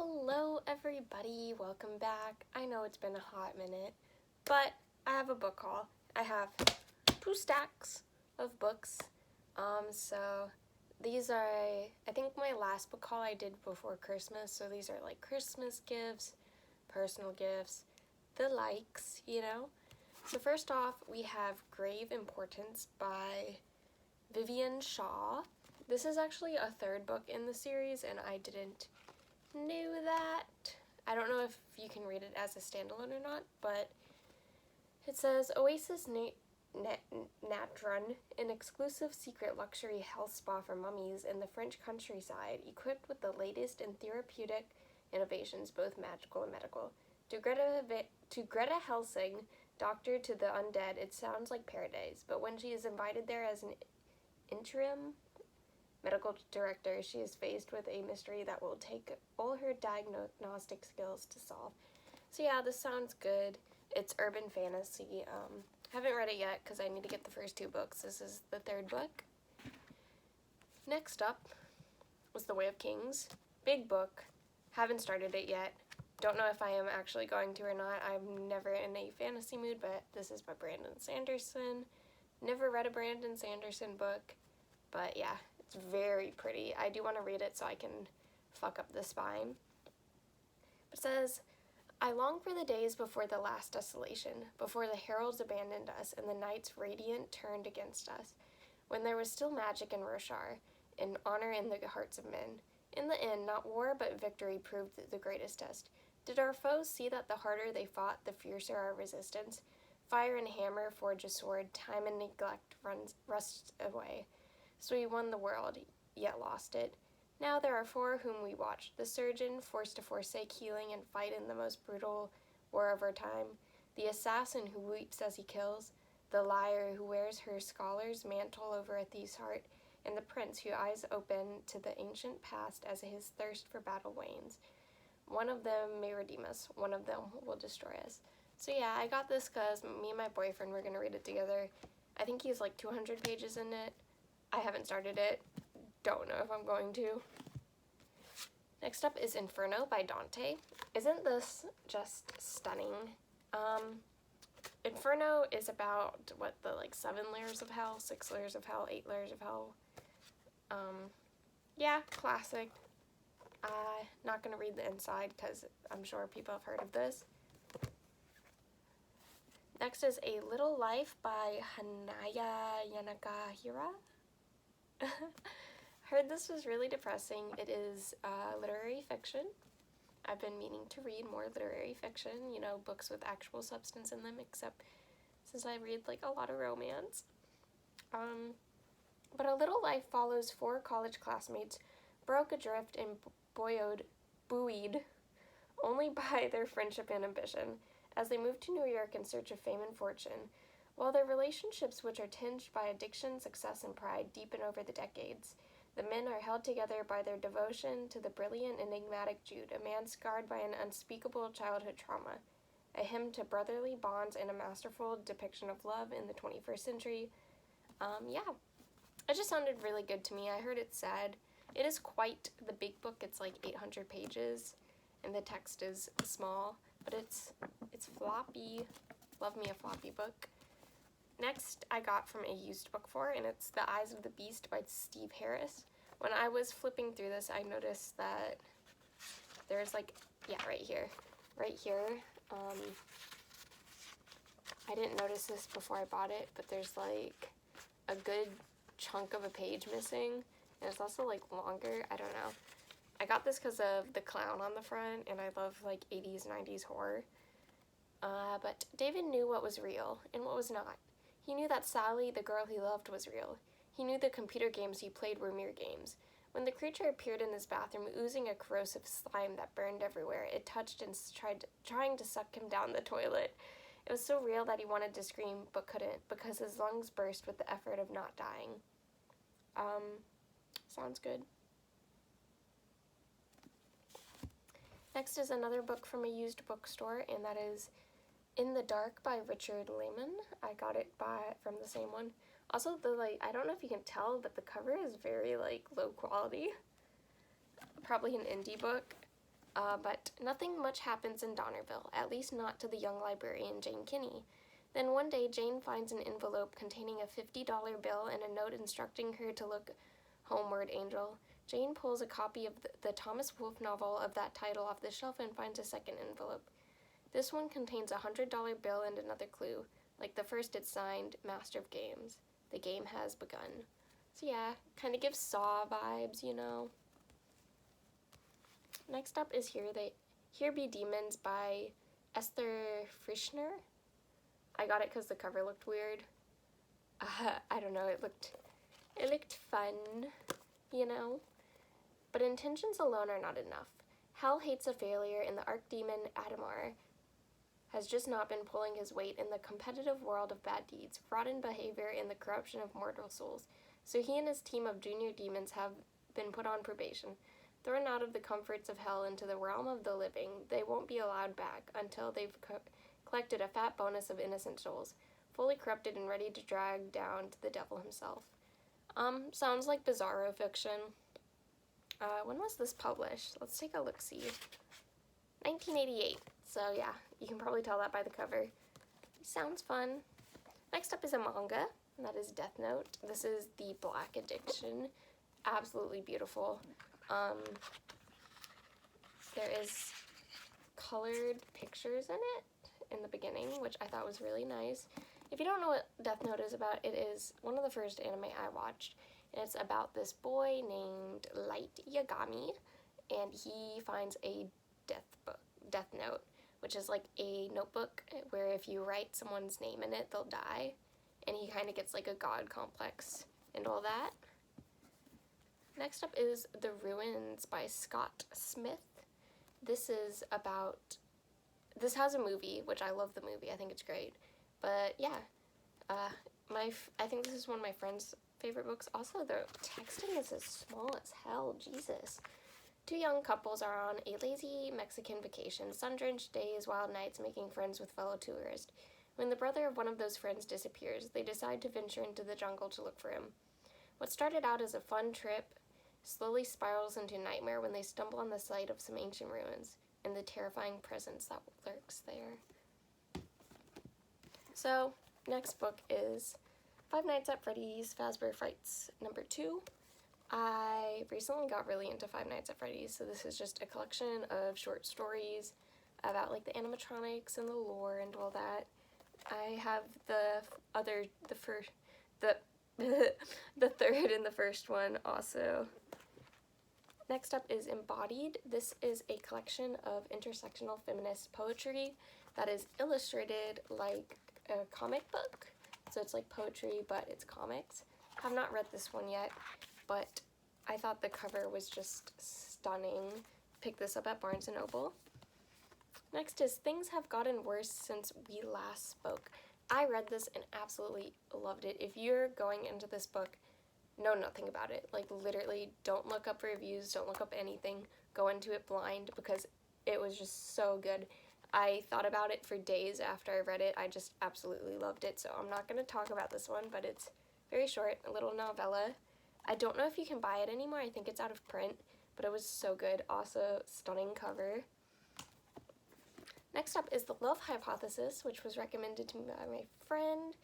Hello everybody, welcome back. I know it's been a hot minute, but I have a book haul. I have 2 stacks of books. So these are, I think my last book haul I did before Christmas, so these are like Christmas gifts, personal gifts, the likes, you know. So first off, we have Grave Importance by Vivian Shaw. This is actually a 3rd book in the series, and I didn't knew that. I don't know if you can read it as a standalone or not, but it says Oasis Natron, an exclusive secret luxury health spa for mummies in the French countryside, equipped with the latest in therapeutic innovations, both magical and medical. To Greta Helsing, doctor to the undead, it sounds like paradise, but when she is invited there as an interim medical director, she is faced with a mystery that will take all her diagnostic skills to solve. So yeah, this sounds good. It's urban fantasy. Haven't read it yet because I need to get the first 2 books. This is the 3rd book. Next up was The Way of Kings. Big book. Haven't started it yet. Don't know if I am actually going to or not. I'm never in a fantasy mood, but this is by Brandon Sanderson. Never read a Brandon Sanderson book, but yeah. It's very pretty. I do want to read it so I can fuck up the spine. It says, I long for the days before the last desolation, before the heralds abandoned us and the knights radiant turned against us, when there was still magic in Roshar, and honor in the hearts of men. In the end, not war but victory proved the greatest test. Did our foes see that the harder they fought, the fiercer our resistance? Fire and hammer forge a sword, time and neglect rust away. So we won the world, yet lost it. Now there are 4 whom we watch. The surgeon, forced to forsake healing and fight in the most brutal war of our time. The assassin who weeps as he kills. The liar who wears her scholar's mantle over a thief's heart. And the prince who eyes open to the ancient past as his thirst for battle wanes. One of them may redeem us. One of them will destroy us. So yeah, I got this because me and my boyfriend were going to read it together. I think he's like 200 pages in it. I haven't started it. Don't know if I'm going to. Next up is Inferno by Dante. Isn't this just stunning? Inferno is about, 7 layers of hell, 6 layers of hell, 8 layers of hell. Yeah, classic. Not going to read the inside because I'm sure people have heard of this. Next is A Little Life by Hanaya Yanagihara. Heard this was really depressing. It is literary fiction. I've been meaning to read more literary fiction, books with actual substance in them, except since I read a lot of romance. But A Little Life follows 4 college classmates broke adrift and buoyed only by their friendship and ambition as they move to New York in search of fame and fortune. While their relationships, which are tinged by addiction, success, and pride, deepen over the decades, the men are held together by their devotion to the brilliant, enigmatic Jude, a man scarred by an unspeakable childhood trauma, a hymn to brotherly bonds and a masterful depiction of love in the 21st century. Yeah, it just sounded really good to me. I heard it's sad. It is quite the big book. It's like 800 pages, and the text is small, but it's floppy. Love me a floppy book. Next, I got from a used book for, and it's The Eyes of the Beast by Steve Harris. When I was flipping through this, I noticed that there's right here. I didn't notice this before I bought it, but there's a good chunk of a page missing, and it's also longer. I don't know. I got this because of the clown on the front, and I love 80s, 90s horror. But David knew what was real and what was not. He knew that Sally, the girl he loved, was real. He knew the computer games he played were mere games. When the creature appeared in his bathroom, oozing a corrosive slime that burned everywhere, it touched and trying to suck him down the toilet. It was so real that he wanted to scream, but couldn't, because his lungs burst with the effort of not dying. Sounds good. Next is another book from a used bookstore, and that is In the Dark by Richard Lehman. I got it from the same one. Also, I don't know if you can tell, but the cover is very, low quality. Probably an indie book. but nothing much happens in Donnerville, at least not to the young librarian Jane Kinney. Then one day, Jane finds an envelope containing a $50 bill and a note instructing her to look homeward, Angel. Jane pulls a copy of the Thomas Wolfe novel of that title off the shelf and finds a second envelope. This one contains a $100 bill and another clue. Like the first, it's signed Master of Games. The game has begun. So yeah, kind of gives Saw vibes, you know. Next up is Here Be Demons by Esther Frischner. I got it because the cover looked weird. I don't know, it looked fun, you know? But intentions alone are not enough. Hell hates a failure, and the archdemon Adamar has just not been pulling his weight in the competitive world of bad deeds, rotten behavior, and the corruption of mortal souls. So he and his team of junior demons have been put on probation. Thrown out of the comforts of hell into the realm of the living, they won't be allowed back until they've collected a fat bonus of innocent souls, fully corrupted and ready to drag down to the devil himself. Sounds like Bizarro fiction. When was this published? Let's take a look-see. 1988. So yeah, you can probably tell that by the cover. Sounds fun. Next up is a manga, and that is Death Note. This is The Black Addiction. Absolutely beautiful. There is colored pictures in it in the beginning, which I thought was really nice. If you don't know what Death Note is about, it is one of the first anime I watched. And it's about this boy named Light Yagami, and he finds a death note, which is like a notebook where if you write someone's name in it, they'll die. And he kind of gets like a god complex and all that. Next up is The Ruins by Scott Smith. This has a movie, which I love the movie. I think it's great. But yeah, I think this is one of my friend's favorite books. Also, the texting is as small as hell. Jesus. Two young couples are on a lazy Mexican vacation, sun-drenched days, wild nights, making friends with fellow tourists. When the brother of one of those friends disappears, they decide to venture into the jungle to look for him. What started out as a fun trip slowly spirals into a nightmare when they stumble on the site of some ancient ruins and the terrifying presence that lurks there. So, next book is Five Nights at Freddy's Fazbear Frights #2. I recently got really into Five Nights at Freddy's, so this is just a collection of short stories about like the animatronics and the lore and all that. I have the third and the first one also. Next up is Embodied. This is a collection of intersectional feminist poetry that is illustrated like a comic book. So it's like poetry, but it's comics. I have not read this one yet, but I thought the cover was just stunning. Picked this up at Barnes & Noble. Next is Things Have Gotten Worse Since We Last Spoke. I read this and absolutely loved it. If you're going into this book, know nothing about it. Like, literally, don't look up reviews, don't look up anything. Go into it blind because it was just so good. I thought about it for days after I read it. I just absolutely loved it. So I'm not going to talk about this one, but it's very short, a little novella. I don't know if you can buy it anymore. I think it's out of print, but it was so good. Also, stunning cover. Next up is The Love Hypothesis, which was recommended to me by my friend.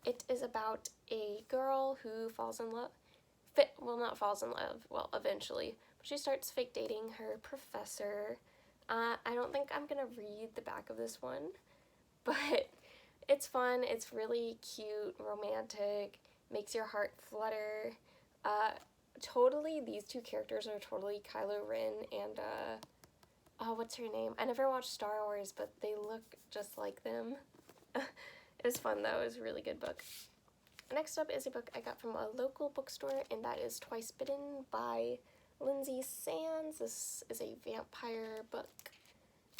It is about a girl who falls in love. Eventually. But she starts fake dating her professor. I don't think I'm going to read the back of this one, but it's fun. It's really cute, romantic, makes your heart flutter. Totally, these two characters are totally Kylo Ren and, what's her name? I never watched Star Wars, but they look just like them. It was fun, though. It was a really good book. Next up is a book I got from a local bookstore, and that is Twice Bitten by Lindsay Sands. This is a vampire book.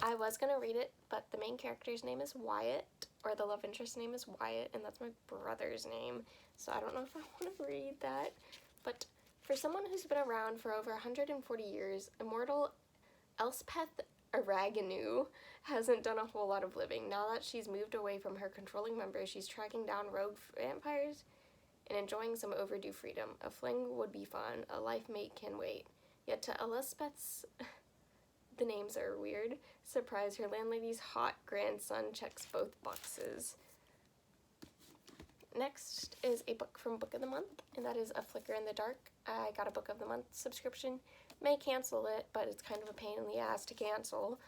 I was going to read it, but the main character's name is Wyatt, or the love interest's name is Wyatt, and that's my brother's name, so I don't know if I want to read that. But for someone who's been around for over 140 years, immortal Elspeth Aragonu hasn't done a whole lot of living. Now that she's moved away from her controlling members, she's tracking down rogue vampires and enjoying some overdue freedom. A fling would be fun. A life mate can wait. Yet to Elspeth's the names are weird. Surprise, her landlady's hot grandson checks both boxes. Next is a book from Book of the Month, and that is A Flicker in the Dark. I got a Book of the Month subscription. May cancel it, but it's kind of a pain in the ass to cancel.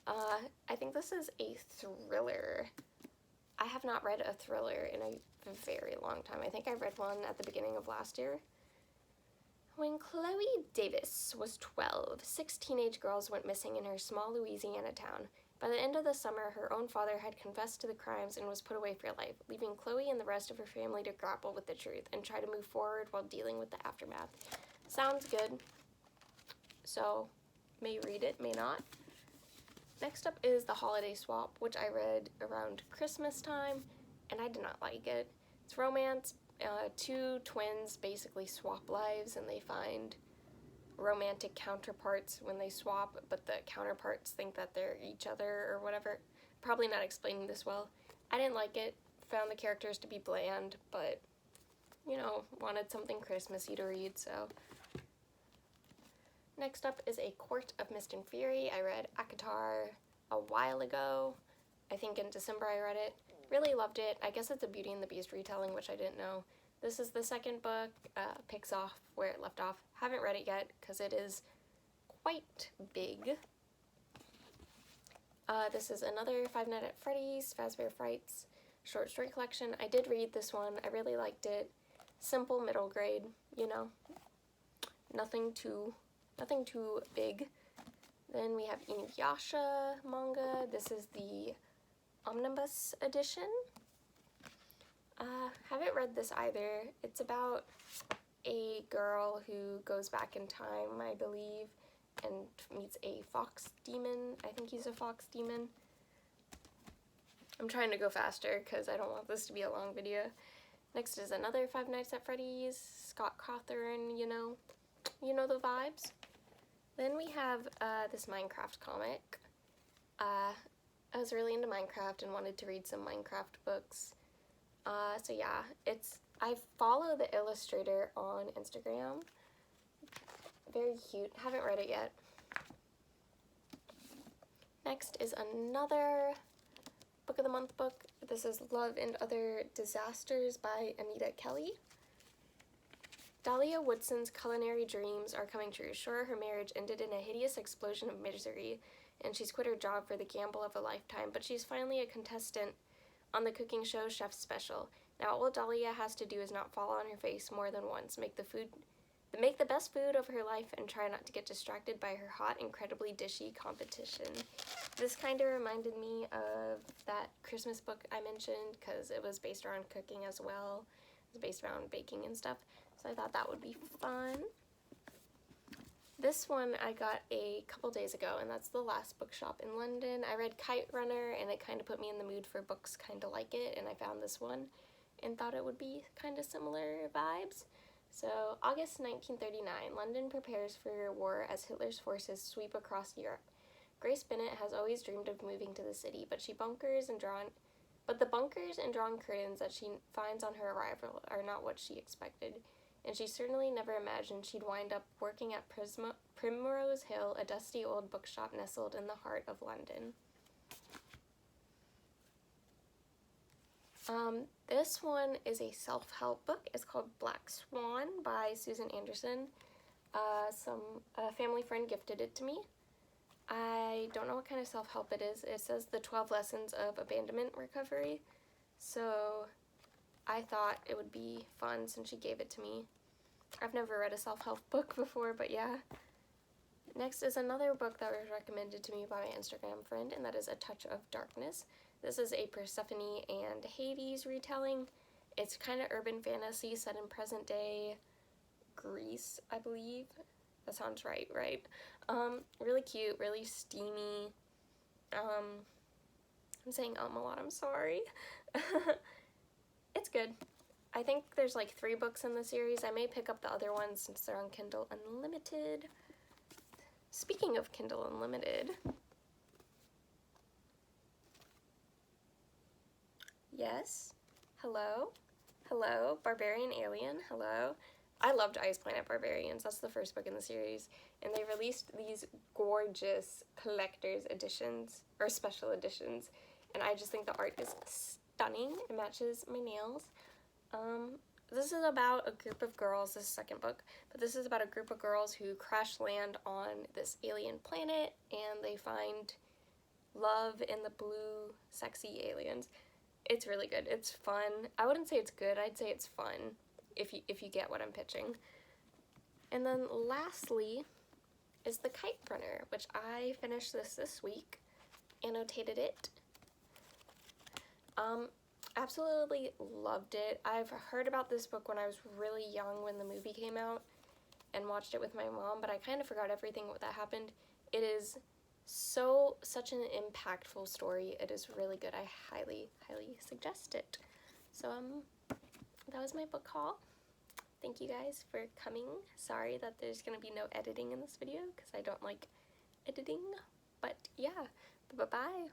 I think this is a thriller. I have not read a thriller in a very long time. I think I read one at the beginning of last year. When Chloe Davis was 12, 6 teenage girls went missing in her small Louisiana town. By the end of the summer, her own father had confessed to the crimes and was put away for life, leaving Chloe and the rest of her family to grapple with the truth and try to move forward while dealing with the aftermath. Sounds good. So, may read it, may not. Next up is The Holiday Swap, which I read around Christmas time, and I did not like it. It's romance. 2 twins basically swap lives, and they find romantic counterparts when they swap, but the counterparts think that they're each other or whatever. Probably not explaining this well. I didn't like it. Found the characters to be bland, but, you know, wanted something Christmassy to read, so. Next up is A Court of Mist and Fury. I read ACOTAR a while ago. I think in December I read it. Really loved it. I guess it's a Beauty and the Beast retelling, which I didn't know. This is the second book, picks off where it left off. Haven't read it yet because it is quite big. This is another Five Nights at Freddy's Fazbear Frights short story collection. I did read this one. I really liked it. Simple middle grade, you know. Nothing too big. Then we have Inuyasha manga. This is the omnibus edition. Haven't read this either. It's about a girl who goes back in time, I believe, and meets a fox demon. I think he's a fox demon. I'm trying to go faster because I don't want this to be a long video. Next is another Five Nights at Freddy's. Scott Cawthon, you know the vibes. Then we have this Minecraft comic. I was really into Minecraft and wanted to read some Minecraft books. So yeah, I follow the illustrator on Instagram. Very cute. Haven't read it yet. Next is another Book of the Month book. This is Love and Other Disasters by Anita Kelly. Dahlia Woodson's culinary dreams are coming true. Sure, her marriage ended in a hideous explosion of misery, and she's quit her job for the gamble of a lifetime, but she's finally a contestant on the cooking show Chef's Special. Now all Dahlia has to do is not fall on her face more than once, make the best food of her life, and try not to get distracted by her hot, incredibly dishy competition. This kind of reminded me of that Christmas book I mentioned because it was based around cooking as well. It was based around baking and stuff, so I thought that would be fun. This one I got a couple days ago, and that's The Last Bookshop in London. I read Kite Runner, and it kind of put me in the mood for books kind of like it, and I found this one and thought it would be kind of similar vibes. So, August 1939, London prepares for war as Hitler's forces sweep across Europe. Grace Bennet has always dreamed of moving to the city, but the bunkers and drawn curtains that she finds on her arrival are not what she expected, and she certainly never imagined she'd wind up working at Primrose Hill, a dusty old bookshop nestled in the heart of London. This one is a self-help book. It's called Black Swan by Susan Anderson. A family friend gifted it to me. I don't know what kind of self-help it is. It says the 12 lessons of abandonment recovery. So I thought it would be fun since she gave it to me. I've never read a self-help book before, but yeah. Next is another book that was recommended to me by my Instagram friend, and that is A Touch of Darkness. This is a Persephone and Hades retelling. It's kind of urban fantasy set in present-day Greece, I believe. That sounds right? Really cute, really steamy. I'm saying a lot, I'm sorry. It's good. I think there's like 3 books in the series. I may pick up the other ones since they're on Kindle Unlimited. Speaking of Kindle Unlimited, yes, hello, Barbarian Alien, hello. I loved Ice Planet Barbarians. That's the first book in the series. And they released these gorgeous collector's editions, or special editions. And I just think the art is stunning. It matches my nails. This is about a group of girls, this is the second book, but this is about a group of girls who crash land on this alien planet, and they find love in the blue, sexy aliens. It's really good. It's fun. I wouldn't say it's good. I'd say it's fun, if you get what I'm pitching. And then lastly is The Kite Runner, which I finished this week, annotated it. Absolutely loved it. I've heard about this book when I was really young when the movie came out and watched it with my mom, but I kind of forgot everything that happened. It is such an impactful story. It is really good. I highly suggest it. So that was my book haul. Thank you guys for coming. Sorry that there's gonna be no editing in this video because I don't like editing, but yeah, bye bye.